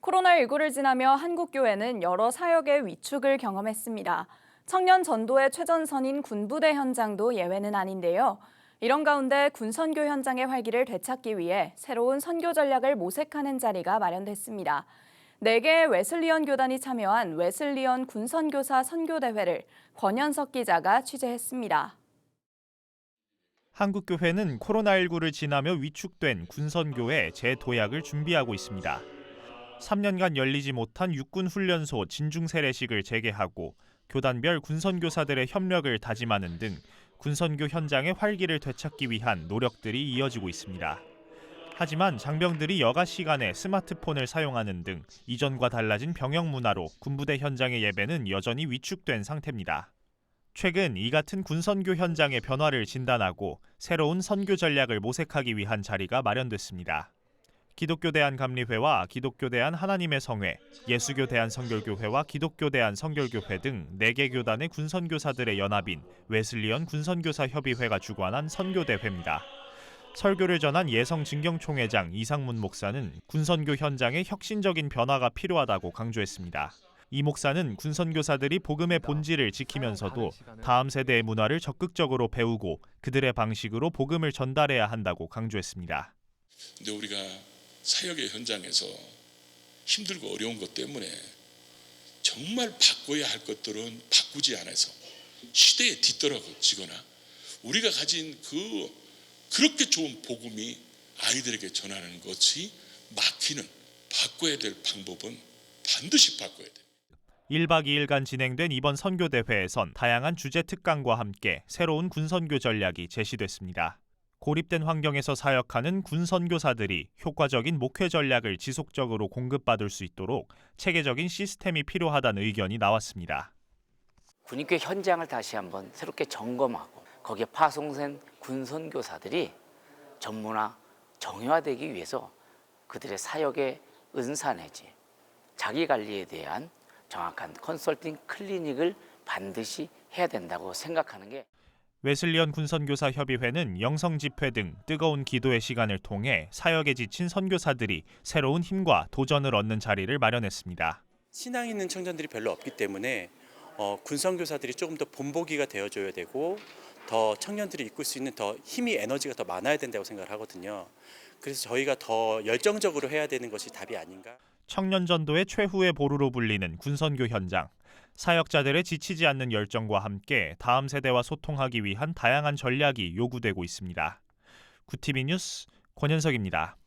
코로나19를 지나며 한국교회는 여러 사역의 위축을 경험했습니다. 청년 전도의 최전선인 군부대 현장도 예외는 아닌데요. 이런 가운데 군선교 현장의 활기를 되찾기 위해 새로운 선교 전략을 모색하는 자리가 마련됐습니다. 4개의 웨슬리언 교단이 참여한 웨슬리언 군선교사 선교대회를 권현석 기자가 취재했습니다. 한국교회는 코로나19를 지나며 위축된 군선교회 재도약을 준비하고 있습니다. 3년간 열리지 못한 육군훈련소 진중세례식을 재개하고 교단별 군선교사들의 협력을 다짐하는 등 군선교 현장의 활기를 되찾기 위한 노력들이 이어지고 있습니다. 하지만 장병들이 여가 시간에 스마트폰을 사용하는 등 이전과 달라진 병영 문화로 군부대 현장의 예배는 여전히 위축된 상태입니다. 최근 이 같은 군선교 현장의 변화를 진단하고 새로운 선교 전략을 모색하기 위한 자리가 마련됐습니다. 기독교 대한감리회와 기독교 대한 하나님의 성회, 예수교 대한선결교회와 기독교 대한선결교회 등 4개 교단의 군선교사들의 연합인 웨슬리언 군선교사 협의회가 주관한 선교대회입니다. 설교를 전한 예성진경총회장 이상문 목사는 군선교 현장에 혁신적인 변화가 필요하다고 강조했습니다. 이 목사는 군선교사들이 복음의 본질을 지키면서도 다음 세대의 문화를 적극적으로 배우고 그들의 방식으로 복음을 전달해야 한다고 강조했습니다. 근데 우리가 사역의 현장에서 힘들고 어려운 것 때문에 정말 바꿔야 할 것들은 바꾸지 않아서 시대에 뒤떨어지거나 우리가 가진 그렇게 좋은 복음이 아이들에게 전하는 것이 막히는 바꿔야 될 방법은 반드시 바꿔야 돼요. 1박 2일간 진행된 이번 선교대회에선 다양한 주제 특강과 함께 새로운 군선교 전략이 제시됐습니다. 고립된 환경에서 사역하는 군선교사들이 효과적인 목회 전략을 지속적으로 공급받을 수 있도록 체계적인 시스템이 필요하다는 의견이 나왔습니다. 군인교 현장을 다시 한번 새롭게 점검하고 거기에 파송된 군선교사들이 전문화, 정형화되기 위해서 그들의 사역의 은사 내지 자기관리에 대한 정확한 컨설팅 클리닉을 반드시 해야 된다고 생각하는 게 웨슬리언 군선교사 협의회는 영성 집회 등 뜨거운 기도의 시간을 통해 사역에 지친 선교사들이 새로운 힘과 도전을 얻는 자리를 마련했습니다. 신앙 있는 청년들이 별로 없기 때문에 군선교사들이 조금 더 본보기가 되어줘야 되고 더 청년들이 이끌 수 있는 더 힘이 에너지가 더 많아야 된다고 생각을 하거든요. 그래서 저희가 더 열정적으로 해야 되는 것이 답이 아닌가. 청년 전도의 최후의 보루로 불리는 군선교 현장. 사역자들의 지치지 않는 열정과 함께 다음 세대와 소통하기 위한 다양한 전략이 요구되고 있습니다. 구티비 뉴스 권현석입니다.